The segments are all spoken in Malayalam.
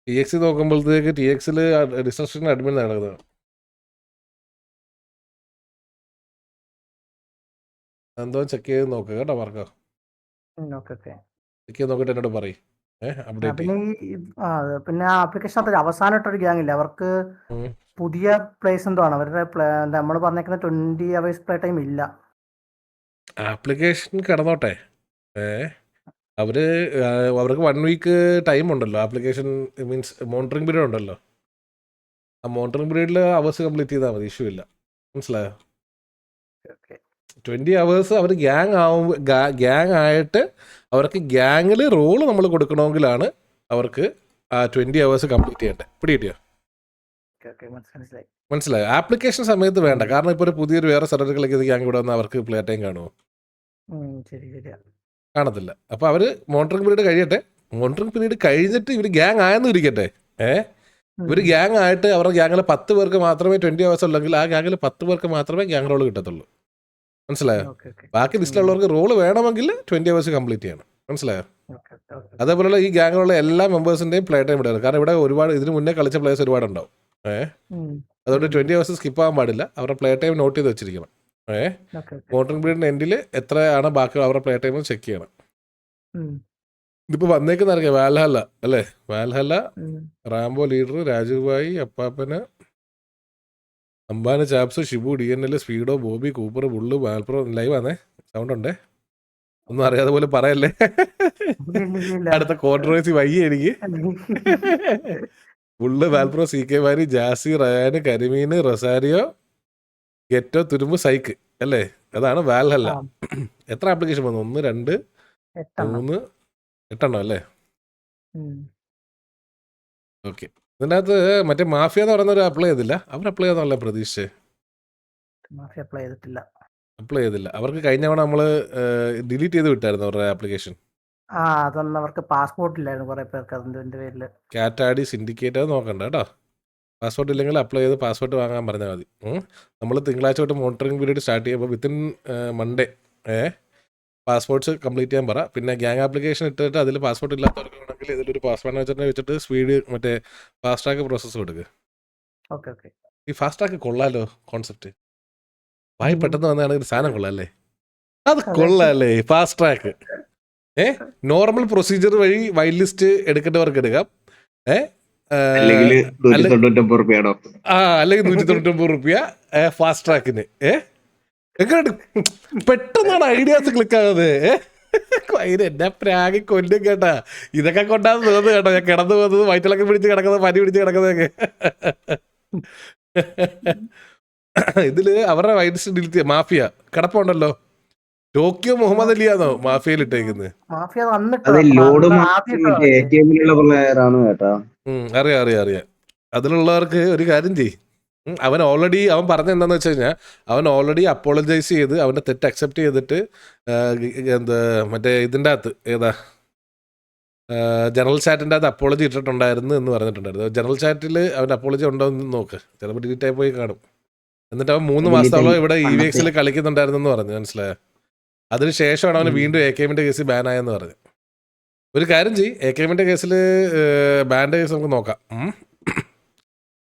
TX നോക്കുമ്പോഴത്തേക്ക് TX ഡിസ്ട്രക്ഷൻ അഡ്മിൻ നടക്കുന്നത്. എന്തോ ചെക്ക് ചെയ്ത് നോക്കുക കേട്ടോ മാർക്കോ. ചെക്ക് ചെയ്ത് നോക്കിയിട്ട് എന്നോട് പറയും. അപ്ഡേറ്റ് പിന്നെ പിന്നെ ആപ്ലിക്കേഷൻ അവസാനമായിട്ടൊരു ഗ്യാങ് ഇല്ല അവർക്ക് പുതിയ പ്ലേസ് എന്തോ ആണ് അവരുടെ നമ്മൾ പറഞ്ഞേക്കുന്ന 20 hours പ്ലേ ടൈം ഇല്ല. ആപ്ലിക്കേഷൻ കിടന്നോട്ടെ. അവർക്ക് 1 week ടൈം ഉണ്ടല്ലോ. ആപ്ലിക്കേഷൻ മീൻസ് മോണിറ്ററിംഗ് പീരീഡ് ഉണ്ടല്ലോ. ആ മോണിറ്ററിംഗ് പീരീഡിൽ അവേഴ്സ് കംപ്ലീറ്റ് ചെയ്താൽ മതി, ഇഷ്യൂ ഇല്ല. മനസ്സിലായോ? 20 hours അവർ ഗ്യാങ് ആയിട്ട് അവർക്ക് ഗ്യാങ്ങിൽ റോള് നമ്മൾ കൊടുക്കണമെങ്കിലാണ് അവർക്ക് ആ 20 hours കംപ്ലീറ്റ് ചെയ്യേണ്ടത്. പിടികിട്ടിയോ? മനസ്സിലായോ? ആപ്ലിക്കേഷൻ സമയത്ത് വേണ്ട. കാരണം ഇപ്പോൾ ഒരു പുതിയൊരു വേറെ സെർവറുകളിലേക്ക് ഗ്യാങ് ഇവിടെ വന്നാൽ അവർക്ക് പ്ലേ ടൈം കാണുമോ? കാണത്തില്ല. അപ്പോൾ അവർ മോണിറ്ററിംഗ് പീരീഡ് കഴിയട്ടെ. മോണിറ്ററിംഗ് പീരീഡ് കഴിഞ്ഞിട്ട് ഇവർ ഗ്യാങ് ആയെന്ന് ഇരിക്കട്ടെ. ഇവർ ഗ്യാങ് ആയിട്ട് അവരുടെ ഗ്യാങ്ങിൽ 10 പേർക്ക് മാത്രമേ 20 hours ഉള്ളെങ്കിൽ ആ ഗ്യാങ്ങിൽ 10 പേർക്ക് മാത്രമേ ഗ്യാങ് റോള് കിട്ടത്തുള്ളൂ. മനസ്സിലായോ? ബാക്കി ലിസ്റ്റിലുള്ളവർക്ക് റോള് വേണമെങ്കിൽ 20 hours കംപ്ലീറ്റ് ചെയ്യണം. മനസ്സിലായോ? അതേപോലെയുള്ള ഈ ഗ്യാങ്ങിലുള്ള എല്ലാ മെമ്പേഴ്സിൻ്റെയും പ്ലേ ടൈം ഇടുക. കാരണം ഇവിടെ ഒരുപാട് ഇതിന് മുന്നേ കളിച്ച പ്ലേയേഴ്സ് ഒരുപാടുണ്ടാവും. അതുകൊണ്ട് 20 hours സ്കിപ്പ് ആകാൻ പാടില്ല. അവരുടെ പ്ലേ ടൈം നോട്ട് ചെയ്ത് വെച്ചിരിക്കണം. മോണിറ്ററിംഗ് പീരീഡിൻ്റെ എൻഡിൽ എത്രയാണ് ബാക്കി അവരുടെ പ്ലേ ടൈം ചെക്ക് ചെയ്യണം. ഇതിപ്പോൾ വന്നേക്കുന്ന അറിയാം വാൽഹല്ല അല്ലേ? Valhalla, Rambo leader, Rajeev bhai, അപ്പാപ്പന്, അംബാന്, ചാപ്സ്, Shibu, DNL, Speedo, Bobby, Cooper, bull, വാൽപ്രോ. ലൈവ് ആണേ, സൗണ്ട് ഉണ്ടേ. ഒന്നും അറിയാതെ പോലെ പറയല്ലേ. അടുത്ത കോൺട്രവേഴ്സി വയ്യ എനിക്ക്. ബുള്ള്, വാൽപ്രോ, CK വാരി, ജാസി, റയാന്, കരിമീന്, റൊസാരിയോ, ഗെറ്റോ, തുരുമ്പ്, സൈക്ക് അല്ലേ? അതാണ് വാൽഹല്ല. എത്ര ആപ്ലിക്കേഷൻ വന്നു? 1 2 3 8 അല്ലേ? ഓക്കെ. ഇതിൻ്റെ അകത്ത് മറ്റേ മാഫിയ എന്ന് പറയുന്ന ഒരു അപ്ലൈ ചെയ്തില്ല. അവർ അപ്ലൈ ചെയ്താണല്ലേ പ്രതീക്ഷിച്ചേ? അപ്ലൈ ചെയ്തില്ല. അവർക്ക് കഴിഞ്ഞ തവണ നമ്മൾ ഡിലീറ്റ് ചെയ്ത് വിട്ടായിരുന്നു അവരുടെ ആപ്ലിക്കേഷൻ. അതൊന്നും അവർക്ക് പാസ്പോർട്ട് ഇല്ലായിരുന്നു കുറെ പേർക്ക് അതിന്റെ പേരിൽ. കാറ്റാടി സിൻഡിക്കേറ്റ് അത് നോക്കണ്ട കേട്ടോ. പാസ്പോർട്ട് ഇല്ലെങ്കിൽ അപ്ലൈ ചെയ്ത് പാസ്പോർട്ട് വാങ്ങാൻ പറഞ്ഞാൽ മതി. നമ്മൾ തിങ്കളാഴ്ച തൊട്ട് മോണിറ്ററിംഗ് പീരീഡ് സ്റ്റാർട്ട് ചെയ്യുമ്പോൾ വിത്തിൻ മൺഡേ പാസ്പോർട്ട്സ് കംപ്ലീറ്റ് ചെയ്യാൻ പറ. പിന്നെ ഗ്യാങ് ആപ്ലിക്കേഷൻ ഇട്ടിട്ട് അതിൽ പാസ്പോർട്ട് ഇല്ലാത്തവർക്ക് വേണമെങ്കിൽ ഇതിലൊരു പാസ്പോർട്ട് വെച്ചിട്ട് സ്പീഡ് മറ്റേ ഫാസ്റ്റ് ട്രാക്ക് പ്രോസസ്സ് കൊടുക്കുക. ഈ ഫാസ്റ്റ് ട്രാക്ക് കൊള്ളാലോ കോൺസെപ്റ്റ്. വായി പെട്ടെന്ന് വന്നതാണെങ്കിൽ സാധനം കൊള്ളാല്ലേ? അത് കൊള്ളാല്ലേ ഫാസ്റ്റ് ട്രാക്ക്. നോർമൽ പ്രൊസീജിയർ വഴി വൈറ്റ് ലിസ്റ്റ് എടുക്കേണ്ടവർക്ക് എടുക്കാം. അല്ലെങ്കിൽ 199 റുപ്യ ഫാസ്റ്റ് ട്രാക്കിന്. എങ്ങനെ പെട്ടെന്നാണ് ഐഡിയാസ് ക്ലിക്ക് ആകുന്നത്. എന്നെ പ്രാഗി കൊല്ലും കേട്ടാ. ഇതൊക്കെ കൊണ്ടാന്ന് തോന്നുന്നു കേട്ടോ ഞാൻ കിടന്നു പോകുന്നത്, വയറ്റിലൊക്കെ പിടിച്ച് കിടക്കുന്നത്, പനി പിടിച്ച് കിടക്കുന്നതൊക്കെ. ഇതില് അവരുടെ വൈറ്റ് ഡിലീറ്റ് മാഫിയ കിടപ്പുണ്ടല്ലോ. ടോക്കിയോ മുഹമ്മദ് അലിയാണോ മാഫിയയിൽ ഇട്ടേക്കുന്നത്? അറിയാം. അതിലുള്ളവർക്ക് ഒരു കാര്യം ചെയ്യും. അവൻ പറഞ്ഞ എന്താണെന്ന് വെച്ച് കഴിഞ്ഞാൽ അവൻ ഓൾറെഡി അപ്പോളജൈസ് ചെയ്ത് അവൻ്റെ തെറ്റ് അക്സെപ്റ്റ് ചെയ്തിട്ട് എന്താ മറ്റേ ഇതിൻ്റെ അകത്ത് ജനറൽ ചാറ്റിൻ്റെ അകത്ത് അപ്പോളജി ഇട്ടിട്ടുണ്ടായിരുന്നു എന്ന് പറഞ്ഞിട്ടുണ്ടായിരുന്നു. ജനറൽ ചാറ്റിൽ അവൻ്റെ അപ്പോളജി ഉണ്ടോ എന്ന് നോക്ക്. ചിലപ്പോൾ ഡിലീറ്റ് ആയി പോയി കാണും. എന്നിട്ട് അവൻ 3 മാസത്തോളം ഇവിടെ EVXൽ കളിക്കുന്നുണ്ടായിരുന്നെന്ന് പറഞ്ഞു. മനസ്സിലായോ? അതിനുശേഷമാണ് അവന് വീണ്ടും AKMന്റെ കേസിൽ ബാൻ ആയെന്ന് പറഞ്ഞു. ഒരു കാര്യം ചെയ്യും, AKMന്റെ കേസിൽ ബാൻ്റെ കേസ് നമുക്ക് നോക്കാം.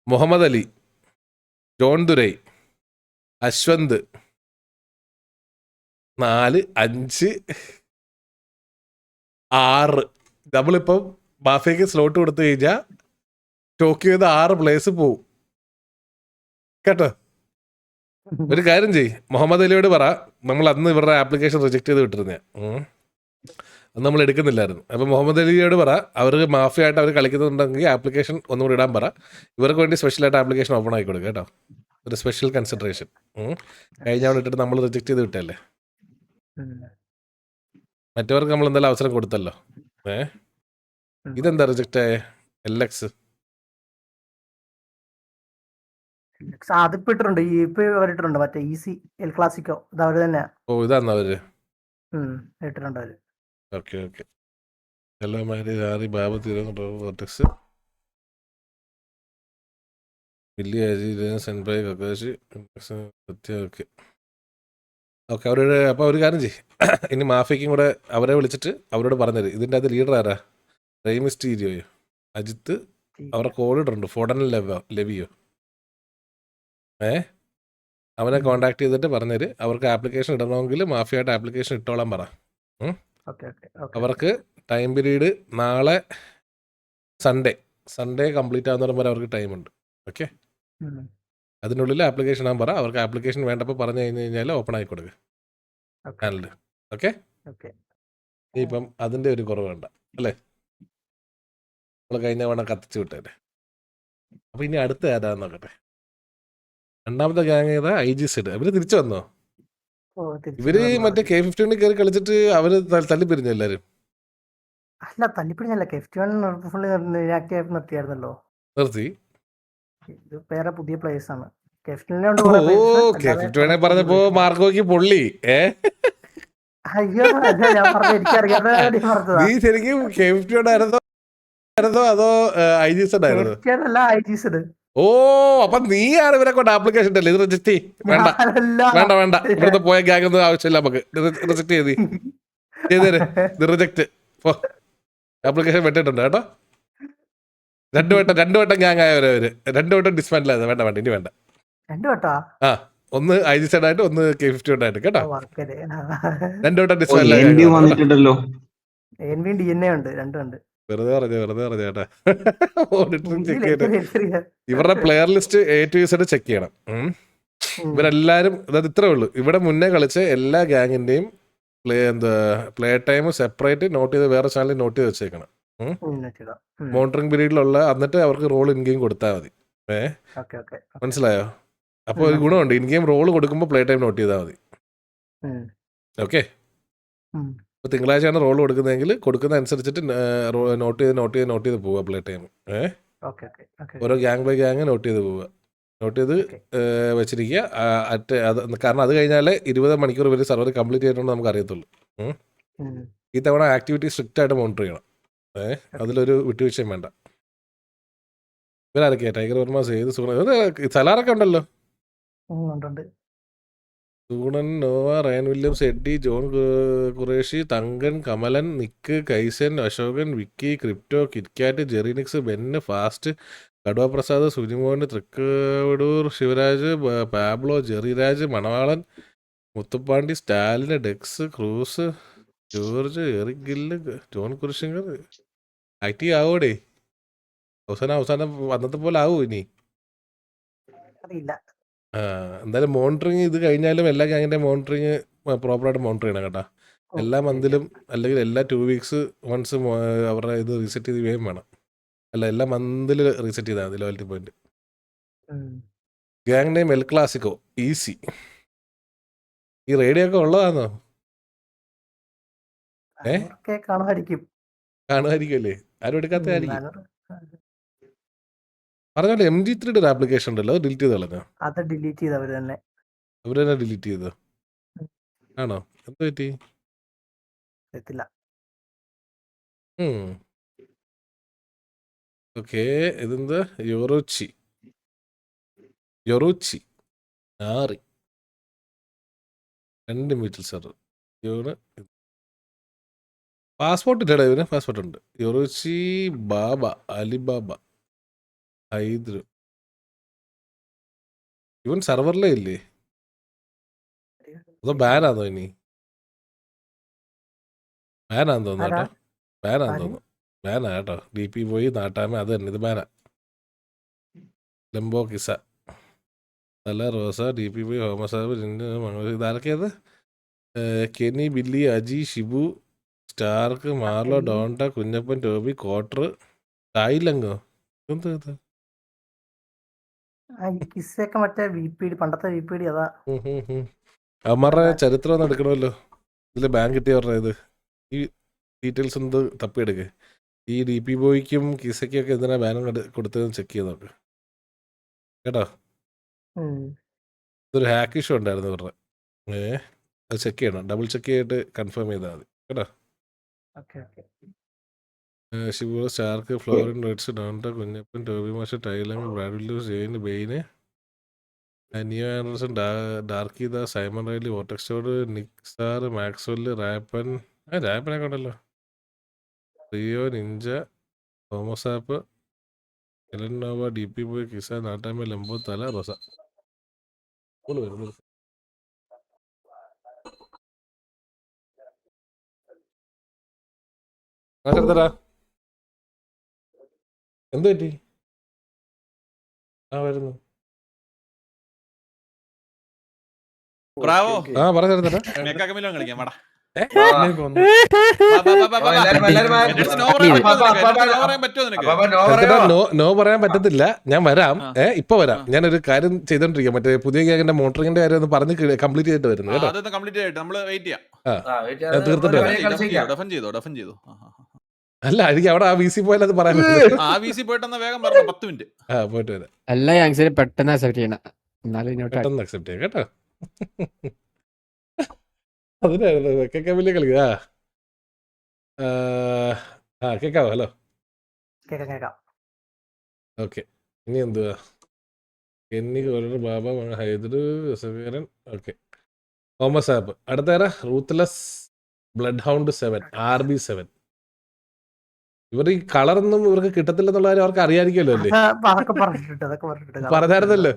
മുഹമ്മദ് അലി, ജോൺ ദുരൈ, അശ്വന്ത് 4 5 6 നമ്മളിപ്പം മാഫിയക്ക് സ്ലോട്ട് കൊടുത്തു കഴിഞ്ഞാൽ ടോക്കിയോന്ന് 6 പ്ലേസ് പോവും കേട്ടോ. ഒരു കാര്യം ചെയ്യ്, മുഹമ്മദ് അലിയോട് പറ നമ്മൾ അന്ന് ഇവരുടെ ആപ്ലിക്കേഷൻ റിജക്ട് ചെയ്ത് വിട്ടിരുന്നേ. അത് നമ്മൾ എടുക്കുന്നില്ലായിരുന്നു. അപ്പം മുഹമ്മദ് അലിയോട് പറ അവർ മാഫിയായിട്ട് അവർ കളിക്കുന്നുണ്ടെങ്കിൽ ആപ്ലിക്കേഷൻ ഒന്നുകൂടി ഇടാൻ പറ. ഇവർക്ക് വേണ്ടി സ്പെഷ്യലായിട്ട് ആപ്ലിക്കേഷൻ ഓപ്പൺ ആക്കി കൊടുക്കുക കേട്ടോ. ഒരു സ്പെഷ്യൽ കൺസിഡറേഷൻ. കഴിഞ്ഞ അവിടെ ഇട്ടിട്ട് നമ്മൾ റിജക്ട് ചെയ്ത് വിട്ടല്ലേ. മറ്റവർക്ക് നമ്മൾ എന്തായാലും അവസരം കൊടുത്തല്ലോ. ഇതെന്താ റിജക്റ്റ് ആയേ? LX അതിപ്പിട്ടുണ്ട്, ഇട്ടിട്ടുണ്ട് മറ്റേ ഈസി എൽ ക്ലാസിക്കോ. ഇത് അവര് തന്നെ. ഓ ഇതാന്ന് അവര് ഇട്ടിട്ടുണ്ട് അവര്. ഓക്കെ. ഹലോ മാരി ആറി ബാബു തിരുവനന്തപുരം വലിയ സെൻബൈ കക്കാശി ഓക്കെ. അവരോട് അപ്പോൾ ഒരു കാര്യം ചെയ്യും, ഇനി മാഫിയക്കും കൂടെ അവരെ വിളിച്ചിട്ട് അവരോട് പറഞ്ഞത് ഇതിൻ്റെ അത് ലീഡർ ആരാ? റെയ്മിസ്റ്റീരിയോയോ, അജിത്ത്, അവരുടെ കോഡ് ഇട്ടുണ്ട്, ഫോഡൻ ലെവിയോ. അവനെ കോൺടാക്ട് ചെയ്തിട്ട് പറഞ്ഞേര്, അവർക്ക് ആപ്ലിക്കേഷൻ ഇടണമെങ്കിൽ മാഫിയായിട്ട് ആപ്ലിക്കേഷൻ ഇട്ടോളാൻ പറ. അവർക്ക് ടൈം പീരീഡ് നാളെ സൺഡേ കംപ്ലീറ്റ് ആകുന്ന വരെ അവർക്ക് ടൈമുണ്ട്. ഓക്കെ, അതിനുള്ളിൽ ആപ്ലിക്കേഷൻ ഇടാൻ പറ. അവർക്ക് ആപ്ലിക്കേഷൻ വേണ്ടപ്പോൾ പറഞ്ഞു കഴിഞ്ഞാൽ ഓപ്പൺ ആക്കി കൊടുക്കുക ചാനൽ. ഓക്കെ, ഇപ്പം അതിൻ്റെ ഒരു കുറവ് വേണ്ട അല്ലേ? നമ്മൾ കഴിഞ്ഞ തവണ കത്തിച്ച് വിട്ടല്ലേ. അപ്പോൾ ഇനി അടുത്ത ഏതാന്ന് നോക്കട്ടെ. രണ്ടാമത്തെ ഗ്യാങ് ഏതാ? IGZ. ഇവര് തിരിച്ചു വന്നോ? ഇവര് മറ്റേ K15 കയറി കളിച്ചിട്ട് അവര് തല്ലിപ്പിരിഞ്ഞു എല്ലാരും. അല്ല, തല്ലിപ്പിടിഞ്ഞല്ല, K51 ഫുള്ളി നിർത്തിയായിരുന്നല്ലോ. നിർത്തി. ഇത് വേറെ പുതിയ പ്ലേയേഴ്സ് ആണ്. K51 പറഞ്ഞപ്പോ മാർക്കോക്ക് പൊള്ളി. അയ്യോ, ഞാൻ പറഞ്ഞ എനിക്കറിയാതെ നീ ശരിക്കും K51 ആയിരുന്നോ അതോ IGZ ആയിരുന്നു? IGZ. ഓ, അപ്പൊ നീയാണ് ഇവരെ കൊണ്ട് ആപ്ലിക്കേഷൻ ഇട്ടല്ലേ? ഇത് റിജക്ട് വേണ്ട ഇവിടുത്തെ പോയ ഗ്യാങ് ഒന്നും ആവശ്യമില്ല നമുക്ക്. റിജക്ട് ചെയ്തേര്, ഇത് റിജക്ട്. ആപ്ലിക്കേഷൻ വെട്ടിട്ടുണ്ട് കേട്ടോ. രണ്ടു വട്ടം ഗ്യാങ് ആയവരവര് 2 വട്ടം ഡിസ്മാൻഡിൽ ആയത്. വേണ്ട ഇനി വേണ്ട. ആ, ഒന്ന് IGZ ആയിട്ട് ഒന്ന് K51 ആയിട്ട് കേട്ടോ. 2 വട്ടം ഡിസ്മാൻഡിൽ വന്നിട്ടുണ്ടല്ലോ. വെറുതെ പറഞ്ഞു ചേട്ടാ. മോണിറ്ററിംഗ് ചെക്ക് ചെയ്യണം. ഇവരുടെ player list A to Z check ചെയ്യണം. ഇവരെല്ലാരും, അതായത് ഇത്രേ ഉള്ളൂ, ഇവിടെ മുന്നേ കളിച്ച എല്ലാ ഗ്യാങ്ങിന്റെയും പ്ലേ ടൈം സെപ്പറേറ്റ് നോട്ട് ചെയ്ത് വേറെ ചാനലിൽ നോട്ട് ചെയ്ത് വെച്ചേക്കണം. മോണിറ്ററിംഗ് പീരീഡിലുള്ള, എന്നിട്ട് അവർക്ക് റോൾ ഇൻ ഗെയിം കൊടുത്താൽ മതി. മനസ്സിലായോ? അപ്പോൾ ഒരു ഗുണമുണ്ട്, ഇൻ ഗെയിം റോൾ കൊടുക്കുമ്പോൾ പ്ലേ ടൈം നോട്ട് ചെയ്താൽ മതി. ഓക്കെ, ഇപ്പോൾ തിങ്കളാഴ്ചയാണ് റോൾ കൊടുക്കുന്നതെങ്കിൽ കൊടുക്കുന്ന അനുസരിച്ചിട്ട് നോട്ട് ചെയ്ത് പോവുക പ്ലേ ടൈം. ഓരോ ഗ്യാങ് ബൈ ഗ്യാങ് നോട്ട് ചെയ്ത് പോവുക. നോട്ട് ചെയ്ത് വെച്ചിരിക്കുക. കാരണം അത് കഴിഞ്ഞാൽ 20 മണിക്കൂർ ഇവർ സർവർ കംപ്ലീറ്റ് ചെയ്തിട്ടുണ്ടെന്ന് നമുക്ക് അറിയത്തുള്ളൂ. ഈ തവണ ആക്ടിവിറ്റി സ്ട്രിക്റ്റ് ആയിട്ട് മോണിറ്റർ ചെയ്യണം. അതിലൊരു വിട്ടുവീഴ്ചയും വേണ്ട. ഇവരാരൊക്കെയാ? ടൈഗർ വർമ്മ, സെയ്ദ്, സലാറൊക്കെ ഉണ്ടല്ലോ. സൂണൻ, Nova, Ryan Williams, Eddie, John Qureshi, Thankan, Kamalan, Nick, കൈസൻ, അശോകൻ, വിക്കി, ക്രിപ്റ്റോ, കിറ്റ്കാറ്റ്, ജെറിനിക്സ്, Ben, Fast, Kaduva Prasad, Sunimon, Thrikkavadoor, Sivaraj, Pablo, Jeriraj, Manavalan, Muthupandi, Stalin, Dex, Cruz, George, Eric Gill, John കുരിശിങ്കർ. ആക്റ്റീവ് ആവോടേ? അവസാനം വന്നത്തെ പോലെ ആവൂ ഇനി? എന്തായാലും മോണിറ്ററിങ് ഇത് കഴിഞ്ഞാലും എല്ലാ ഗ്യാങ്ങിന്റെ മോണിറ്ററിങ് പ്രോപ്പറായിട്ട് മോണിറ്റർ ചെയ്യണം കേട്ടോ. എല്ലാ മന്തിലും അല്ലെങ്കിൽ എല്ലാ 2 വീക്സ് വൺസ് അവരുടെ ഇത് റീസെറ്റ് ചെയ്ത് വേഗം വേണം. അല്ല, എല്ലാ മന്തിൽ റീസെറ്റ് ചെയ്താൽ മതി loyalty point. Gang name El Clasico, easy. ഈ റേഡിയോ ഒക്കെ ഉള്ളതാണോ? കാണുമായിരിക്കുമല്ലേ? ആരും എടുക്കാത്തതായിരിക്കും. പറഞ്ഞോട്ടെ, MG3 ഒരു ആപ്ലിക്കേഷൻ ഉണ്ടല്ലോ, അത് ഡിലീറ്റ് ചെയ്ത് കളഞ്ഞോ? അത് ഡിലീറ്റ് ചെയ്ത് അവര് തന്നെ ഡിലീറ്റ് ചെയ്തോ? ആണോ? എന്ത് പറ്റി? ഓക്കെ, ഇതെന്താ? യൊറൂച്ചി ആറി 2 മീറ്റർ സെർവർ. ഇവന് പാസ്പോർട്ട് ഇല്ലടാ, ഇവന് പാസ്പോർട്ട് ഉണ്ട്. യൊറൂച്ചി ബാബ, അലിബാബ, ഹൈദ്രു. ഇവൻ സെർവറിലേ ഇല്ലേ? അതോ ബാനാന്നോ? ഇനി ബാനാന്ന് തോന്നുന്നു കേട്ടോ. ബാനാ കേട്ടോ. DP പോയി നാട്ടാമ, അത് തന്നെ, ഇത് ബാനാ. ലംബോ കിസ, തല റോസ, DP പോയി ഹോമസാബ്, ഇതാരൊക്കെയത്? Kenny, Billy, Aji, Shibu, Stark, Marlo, ഡോണ്ട, കുഞ്ഞപ്പൻ, ടോബി, കോട്ടർ, തായിലങ്കോ. എന്താ അവന്മാരുടെ ചരിത്രം ഒന്നും എടുക്കണമല്ലോ. ഇതിൽ ബാങ്ക് കിട്ടിയവരുടെ ഇത് ഈ ഡീറ്റെയിൽസ് ഒന്ന് തപ്പിയെടുക്ക്. ഈ DP ബോയ്ക്കും കിസയ്ക്കും ഒക്കെ എന്തിനാ ബാനം കൊടുത്തതെന്ന് ചെക്ക് ചെയ്ത് നോക്ക് കേട്ടോ. ഇതൊരു ഹാക്ക് ഇഷ്യൂ ഉണ്ടായിരുന്നു ഇവരുടെ. അത് ചെക്ക് ചെയ്യണം, ഡബിൾ ചെക്ക് ചെയ്തിട്ട് കൺഫേം ചെയ്താൽ മതി കേട്ടോ. ശിവ, സ്റ്റാർക്ക്, ഫ്ലോറിൻ, റെഡ്സ്, ഡോണ്ട, കുഞ്ഞപ്പൻ, ടോബി മാഷ്, ടൈലങ്, ബ്രാഡ്വില്ലു, ജെയിൻ, ബെയിന്, നിയോ ആൻഡർസൺ, ഡാർക്കിദ, സൈമൺ റൈലി, വോട്ടക്സ്റ്റോഡ്, നിക് സാർ, മാക്സ്വെല്, റാപ്പനൊക്കെ ഉണ്ടല്ലോ, റിയോ, നിഞ്ച, തോമസാപ്പ്, എലനോവ ഡി പി ബോയ് കിസ നാട്ടാമ ലംബോ തല റോസ വരുന്നത്. ചേർത്തടാ എന്ത് പറ്റി? ആ വരുന്നു. ബ്രാവോ ആ പറ ചേർത്തടാ. മേക്കാക്കമില്ലോ കളിക്കാം വാടാ. നോ പറയാൻ പറ്റത്തില്ല. ഞാൻ വരാം. ഇപ്പൊ വരാം. ഞാനൊരു കാര്യം ചെയ്തോണ്ടിരിക്കാം. മറ്റേ പുതിയ ഗ്യാങ്ങിന്റെ മോട്ടറിങ്ങിന്റെ കാര്യം ഒന്ന് പറഞ്ഞ് കംപ്ലീറ്റ് ചെയ്തിട്ട് വരുന്നു കേട്ടോ. തീർത്തിട്ട് വരാം. അല്ല എനിക്ക് അവിടെ ആ VC പോയാൽ അത് പറയാൻ പോയിട്ട് വരാം. എല്ലാ യാങ്സിനും പെട്ടെന്ന് അക്സെപ്റ്റ് ചെയ്യണം. പെട്ടെന്ന് അക്സെപ്റ്റ് ചെയ്യാം കേട്ടോ. അതിനായിരുന്നു കേൾക്കാൻ കളിക്കുക. കേക്കാവോ? ഹലോ കേക്കാം. ഓക്കെ. ഇനി എന്തുവാ? ബാബ ഹൈദർ സഫീരൻ. ഓക്കെ. Thomas app. അടുത്തേരാ? Ruthless blood hound 7 RB7. ഇവർ ഈ കളറൊന്നും ഇവർക്ക് കിട്ടത്തില്ലെന്നുള്ള കാര്യം അവർക്ക് അറിയാതിരിക്കുമല്ലോ അല്ലേ? പറഞ്ഞായിരുന്നല്ലോ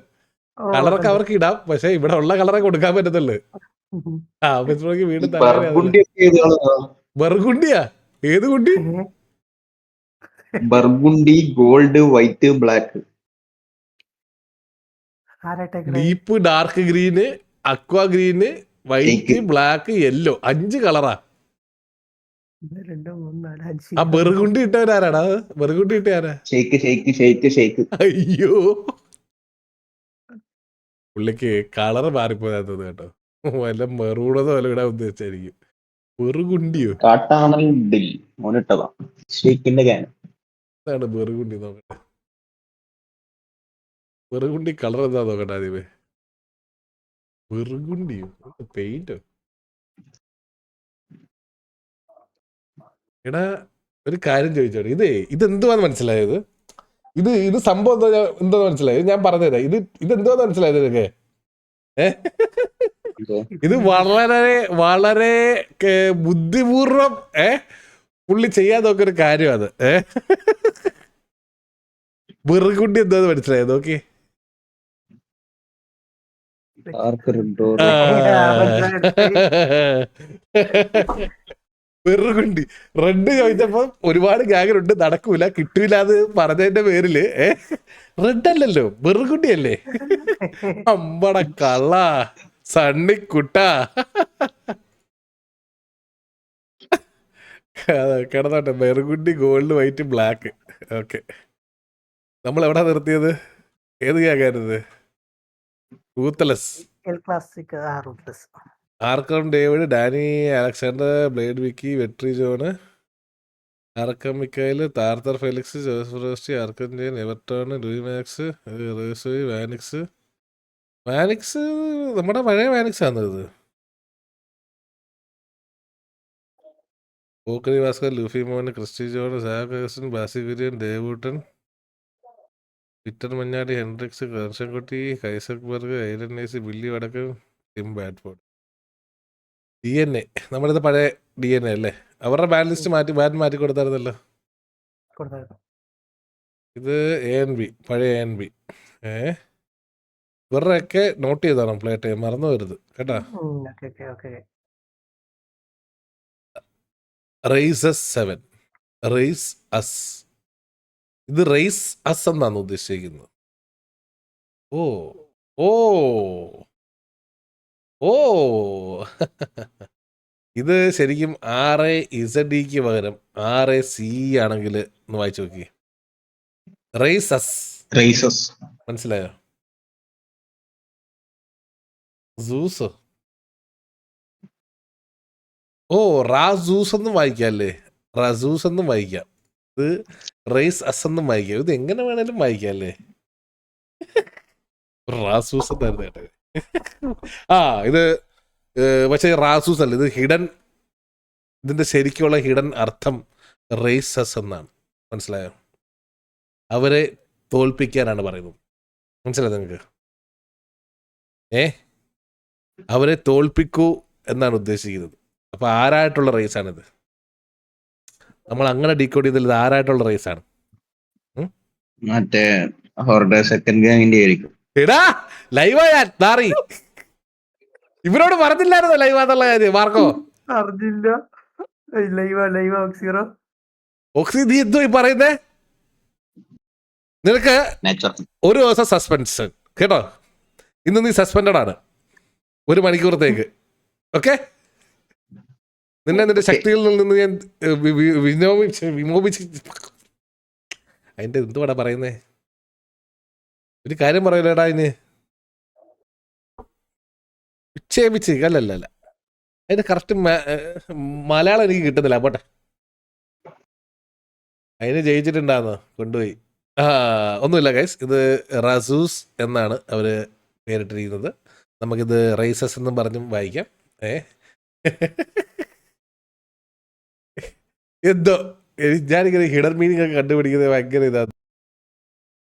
കളറൊക്കെ അവർക്ക് ഇടാം, പക്ഷെ ഇവിടെ ഉള്ള കളറെ കൊടുക്കാൻ പറ്റത്തുള്ളു. വീണ്ടും ബർഗുണ്ടിയാ? ഏത് കുണ്ടി? Burgundy gold white black deep dark green, aqua green, white, black, yellow. 5 കളറാ. ആ ബർഗുണ്ടി ഇട്ടവരാരാടാ? ബർഗുണ്ടി ഇട്ടാരാ? അയ്യോ പുള്ളിക്ക് കളറ് മാറിപ്പോയത് കേട്ടോ. വല്ല മെറൂണതോ വല്ല ഇടാൻ ഉദ്ദേശിച്ചായിരിക്കും. ബെറുകുണ്ടിയോ? എന്താണ് ബെറുകുണ്ടി? നോക്കട്ടെ. ബെറുകുണ്ടി കളർ എന്താ നോക്കട്ടെ ആദ്യമേ. ബെറുകുണ്ടിയോ? പെയിന്റോ? എടാ ഒരു കാര്യം ചോദിച്ചോട്ടെ, ഇതെന്തുവാന്ന് മനസ്സിലായത്? ഇത് സംഭവം എന്താ മനസ്സിലായത്? ഞാൻ പറഞ്ഞുതരാം. ഇതെന്തുവാന്ന് മനസ്സിലായത് നിനക്ക്? ഇത് വളരെ വളരെ ബുദ്ധിപൂർവം പുള്ളി ചെയ്യാൻ നോക്കിയൊരു കാര്യം അത്. ബെറുകുണ്ടി എന്താന്ന് മനസ്സിലായത്? നോക്കി. ബെറുകുണ്ടി റെഡ് ചോദിച്ചപ്പോ ഒരുപാട് ഗ്യാങ്ങറുണ്ട്, നടക്കൂല, കിട്ടൂല എന്ന് പറഞ്ഞതിന്റെ പേരില് റെഡ് അല്ലല്ലോ ബെറുകുണ്ടി അല്ലേ? അമ്പട കള്ള സണ്ണിക്കുട്ട. കിടന്നോട്ടെ. Burgundy gold white black. Okay. നമ്മൾ എവിടാ നിർത്തിയത്? ഏത് ഗ്യാങ്ങായിരുന്നത്? Ruthless. Arkham David, Danny Alexander, Blade Vicky, Vetri John, Arkham Mikael, താർത്തർ ഫെലിക്സ്, ജോസഫ് റോസ്റ്റി, Arkham Jayan, Everton, Louie Max, റേസോയി, വാനിക്സ്. വാനിക്സ് നമ്മുടെ പഴയ വാനിക്സ് ആണ് ഇത്. പോക്കറി ഭാസ്കർ, ലൂഫി മോൻ, ക്രിസ്റ്റി ജോൺ, സാഹൻ, ബാസി കുര്യൻ, ദേവൂട്ടൻ, പീറ്റർ മഞ്ഞാടി, ഹെൻഡ്രിക്സ്, കർഷൻകുട്ടി, കൈസക് ബർഗ്, ഐരൻ നേസി, ബില്ലി വടക്കൻ, ടിം ബാറ്റ്ഫോർഡ്. DNA നമ്മളിത് പഴയ DNA അല്ലേ? അവരുടെ ബാൻ ലിസ്റ്റ് മാറ്റി കൊടുത്തായിരുന്നല്ലോ. ഇത് ANB, പഴയ ANB. ഇവരുടെയൊക്കെ നോട്ട് ചെയ്തോണം പ്ലേറ്റ്, മറന്നു വരുത് കേട്ടാ. Races 7, race as. ഇത് റേസ് അസ് എന്നാണ് ഉദ്ദേശിക്കുന്നത്. ഓ ഓ ഓ ഇത് ശരിക്കും RAZDക്ക് പകരം RAC ആണെങ്കിൽ ഒന്ന് വായിച്ചു നോക്കി. റേസസ് മനസ്സിലായോ? സൂസ്. ഓ റാസൂസ് എന്നും വായിക്കാം അല്ലേ? റസൂസ് എന്നും വായിക്കാം. ഇത് റേസ് അസ് എന്നും വായിക്കാം. ഇത് എങ്ങനെ വേണേലും വായിക്കാം അല്ലേ? റാസൂസ് എന്നായിരുന്നു കേട്ടത്. ഇത് പക്ഷേ റാസൂസ് അല്ല, ഇത് ഹിഡൻ. ഇതിന്റെ ശരിക്കുള്ള ഹിഡൻ അർത്ഥം റേസസ് എന്നാണ്. മനസ്സിലായോ? അവരെ തോൽപ്പിക്കാനാണ് പറയുന്നത്. മനസ്സിലായോ നിങ്ങൾക്ക്? അവരെ തോൽപ്പിക്കൂ എന്നാണ് ഉദ്ദേശിക്കുന്നത്. അപ്പൊ ആരായിട്ടുള്ള റേസാണിത്? നമ്മൾ അങ്ങനെ ഡീകോഡ് ചെയ്തത് ആരായിട്ടുള്ള റേസാണ്? മറ്റേ ഹോർഡർ സെക്കൻഡ് ഗാങ്ങിന്റെ ആയിരിക്കും. എടാ ലൈവാ ഞാൻ നാറി. ഇവരോട് പറഞ്ഞില്ലായിരുന്നോ ലൈവാന്നുള്ള കാര്യം മാർക്കോ? അറിഞ്ഞില്ല. ലൈവ് ഓക്സിറോ. ഓക്സി നീ എന്തോ ഈ പറയുന്നേ? നിനക്ക് നാച്ചുറൽ. ഒരു ദിവസം സസ്പെൻഷൻ കേട്ടോ. ഇന്ന് നീ സസ്പെൻഡഡ് ആണ് 1 മണിക്കൂറത്തേക്ക്. ഓക്കെ, നിന്റെ ശക്തികളിൽ നിന്ന് ഞാൻ വിമോപിച്ച് അതിന്റെ എന്തുവാടാ പറയുന്നേ? ഒരു കാര്യം പറയലേടാ അതിന് വിക്ഷേപിച്ച് അല്ലല്ല അതിന് കറക്റ്റ് മലയാളം എനിക്ക് കിട്ടുന്നില്ല. പോട്ടെ, അതിന് ജയിച്ചിട്ടുണ്ടാന്ന് കൊണ്ടുപോയി. ഒന്നുമില്ല ഗൈസ്, ഇത് റസൂസ് എന്നാണ് അവര് പേരിട്ടിരിക്കുന്നത്. നമുക്കിത് റൈസസ് എന്നും പറഞ്ഞും വായിക്കാം. എന്തോ ഞാനിങ്ങനെ ഹിഡൻ മീനിങ് ഒക്കെ കണ്ടുപിടിക്കുന്നത് ഭയങ്കര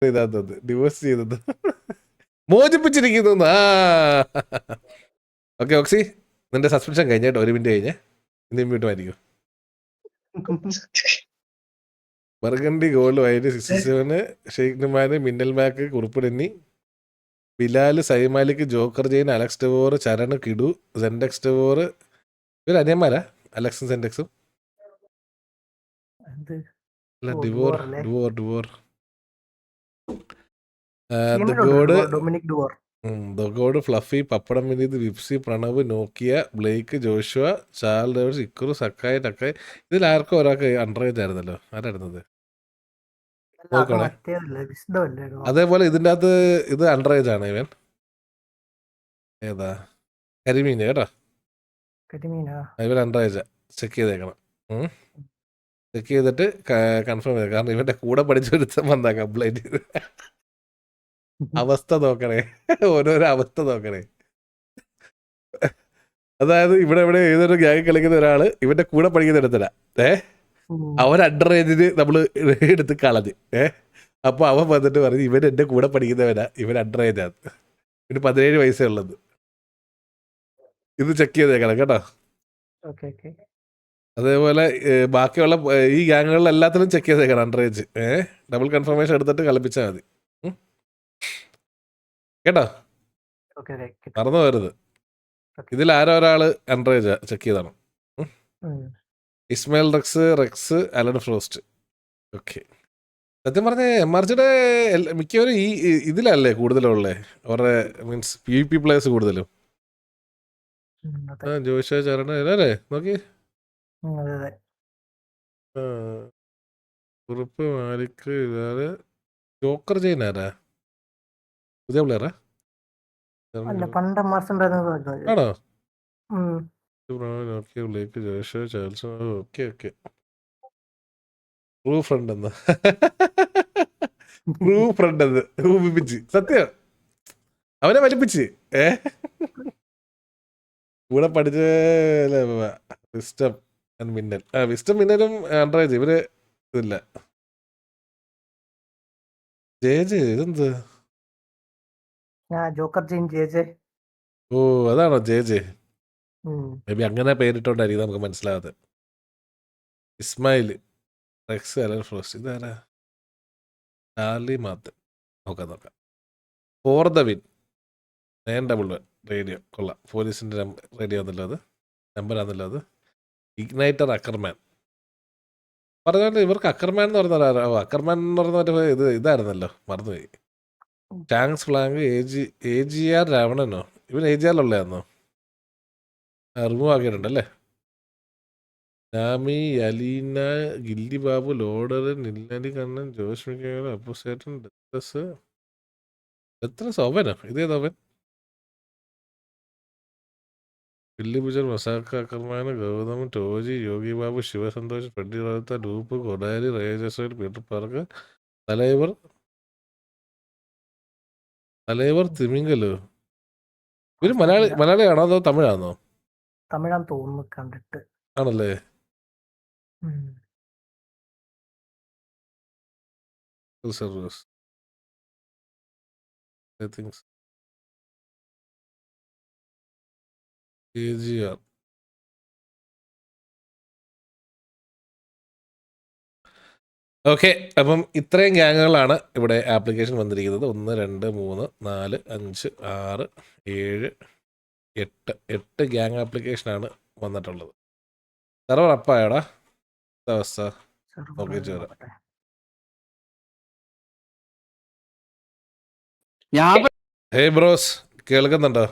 ഇതാന്നത് ഡിവോഴ്സ് ചെയ്തത് മോചിപ്പിച്ചിരിക്കുന്നു. ഓക്കെ ഓക്സി, നിന്റെ സസ്പെൻഷൻ കഴിഞ്ഞേട്ടോ. 1 മിനിറ്റ് കഴിഞ്ഞേ ഇനി വീട്ടും ആയിരിക്കും. ബർഗണ്ടി ഗോൾഡ് വൈറ്റ് 67, ഷെയ്ഖ് നുമാന്, മിന്നൽ മാക്ക്, കുറുപ്പിടന്നി, ബിലാൽ, സൈമാലിക്, ജോക്കർ ജെയിൻ, അലക്സ് ടെവോർ, ചരൺ, കിഡു, സെൻഡെക്സ് ടെവോർ. ഇവർ അനിയന്മാരാ അലക്സും സെൻഡെക്സും? അല്ല, ഡിവോർ. ഡൊമിനിക് ഡുവോർ, ദഗോഡ്, ഫ്ലഫി, പപ്പടം വിനീത്, വിപ്സി, പ്രണവ്, നോക്കിയ, ബ്ലേക്ക്, ജോഷുവ, ചാൽ ഡേവിഡ്സ്, ഇക്കുറു, സക്കായ്, ടക്കായ്. ഇതിൽ ആർക്കും ഒരാൾക്ക് അണ്ടറേജ് ആയിരുന്നല്ലോ. ആരായിരുന്നത്? നോക്കണേ. അതേപോലെ ഇതിൻ്റെ അകത്ത് ഇത് അണ്ടറേജ് ആണ് ഇവൻ. ഏതാ? കരിമീൻ കേട്ടോ. ഇവൻ അണ്ടറേജാ. ചെക്ക് ചെയ്തേക്കണം. ചെക്ക് ചെയ്തിട്ട് കൺഫേം ചെയ്ത്. കാരണം ഇവന്റെ കൂടെ പഠിച്ചൊരുത്തം വന്നാ കംപ്ലൈന്റ് ചെയ്ത്. അവസ്ഥ നോക്കണേ, ഓരോരോ അവസ്ഥ നോക്കണേ. അതായത് ഇവിടെ ഏതൊരു ഗ്യാങ് കളിക്കുന്ന ഒരാള് ഇവന്റെ കൂടെ പഠിക്കുന്ന എടുത്തല്ല. അവൻ അണ്ടർ ഏജിന് നമ്മള് എടുത്ത് കളഞ്ഞ്. അപ്പൊ അവൻ വന്നിട്ട് പറഞ്ഞു ഇവൻ എന്റെ കൂടെ പഠിക്കുന്നവനാ, ഇവൻ അണ്ടർ ഏജാണ്, ഇവന് 17 വയസ്സേ ഉള്ളത്. ഇത് ചെക്ക് ചെയ്തേക്കണം കേട്ടോ. അതേപോലെ ബാക്കിയുള്ള ഈ ഗ്യാങ്ങുകളിൽ എല്ലാത്തിലും ചെക്ക് ചെയ്തേക്കണം അണ്ടർ ഏജ്. ഡബിൾ കൺഫർമേഷൻ എടുത്തിട്ട് കളിപ്പിച്ചാൽ മതി കേട്ടോ. മറന്നു പോരുത്. ഇതിൽ ഒരാള് അണ്ടർ ഏജ് ചെക്ക് ചെയ്താണ്. Ismail Rex, Alan Frost. Okay, സത്യം പറഞ്ഞ എംആർജിയുടെ മിക്കവരും ഈ ഇതിലല്ലേ കൂടുതലുള്ളേ, അവരുടെ മീൻസ് PvP പ്ലേയേഴ്സ് കൂടുതലും. ജോഷ ചരണ അല്ലേ നോക്കി. കുറുപ്പ്, മാലിക്, ഇതാര്, ജോക്കർ ജെയിൻ ആരാ? പുതിയ പ്ലെയറാ ആണോ? ബ്ലേക്ക്, ജോഷ, ചാൾസ്. ഓക്കെ ട്രൂ ഫ്രണ്ട് എന്ന് ഊപിപ്പിച്ച് സത്യം അവനെ വലിപ്പിച്ച്. കൂടെ പഠിച്ച വിസ്റ്റം ആൻഡ് മിന്നൽ. വിസ്റ്റം മിന്നലും അണ്ടറേജ്. ഇവര് ഇതില്ല. ജെ ഇതെന്ത്? ഓ അതാണോ ജെ? മേ ബി അങ്ങനെ പേരിട്ടോണ്ടായിരിക്കും നമുക്ക് മനസ്സിലാവാതെ. Ismail, Rex, Alan Frost. ഇതാരാ? Charlie Math. നോക്കാം. For the win 911 radio. കൊള്ളാം. പോലീസിന്റെ റേഡിയോ ആണല്ലോ അത്, നമ്പറാണല്ലോ അത്. Igniter Ackerman. പറഞ്ഞ ഇവർക്ക് അക്കർമാൻ എന്ന് പറഞ്ഞ അക്കർമാൻ എന്ന് പറഞ്ഞ മറ്റേ ഇതായിരുന്നല്ലോ, മറന്നുപോയി. ടാങ്ക്സ് ഫ്ലാങ്ക്, AGR രാവണനോ? ഇവൻ AGRലുള്ളതായിരുന്നോ? റിമൂവ് ആക്കിയിട്ടുണ്ടല്ലേ. Nami, Aleena, Gilly Babu, loader, നില്ലാലി കണ്ണൻ, ജോഷ് മിക്കൽ, അപ്പുസേട്ടൻ, ഡെത്രസ് അവനോ? ഇതേതവൻ? ദില്ലി ഭുജൻ, മസാക്ക Ackerman, Gautam, Toji, Yogi Babu, Sivasanthosh, Freddie റോത്ത, ഡൂപ്പ്, കൊടാരി, റേജസ്വൽ, പീറ്റർ പാർക്ക്, തലൈവർ തിമിംഗലോ? ഇവര് മലയാളിയാണോ അതോ തമിഴാണോ? തമിഴാന്ന് തോന്നുന്നു കണ്ടിട്ട്. ആണല്ലേ. AGR. ഓക്കെ, അപ്പം ഇത്രയും ഗ്യാങ്ങുകളാണ് ഇവിടെ ആപ്ലിക്കേഷൻ വന്നിരിക്കുന്നത്. 1 2 3 4 5 6 7 8 ഗ്യാങ് ആപ്ലിക്കേഷനാണ് വന്നിട്ടുള്ളത്. സെർവർ അപ്പായടാ അവസ്ഥ. ഓക്കെ, ചേരാം. ഞാൻ ഹേ ബ്രോസ്, കേൾക്കുന്നുണ്ടോ?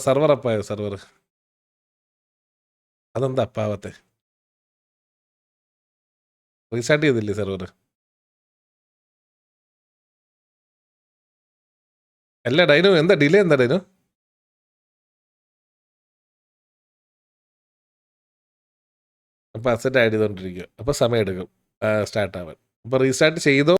സെർവർ അപ്പായോ? സെർവർ അതെന്താ അപ്പാവത്തെ? റീസ്റ്റാർട്ട് ചെയ്തില്ലേ സെർവർ? അല്ല ഡൈനു, എന്താ ഡിലേ? എന്താ ഡൈനു? അപ്പോൾ അസറ്റ് ആഡ് ചെയ്തുകൊണ്ടിരിക്കുക, അപ്പോൾ സമയം എടുക്കും സ്റ്റാർട്ട് ആവാൻ. അപ്പോൾ റീസ്റ്റാർട്ട് ചെയ്തോ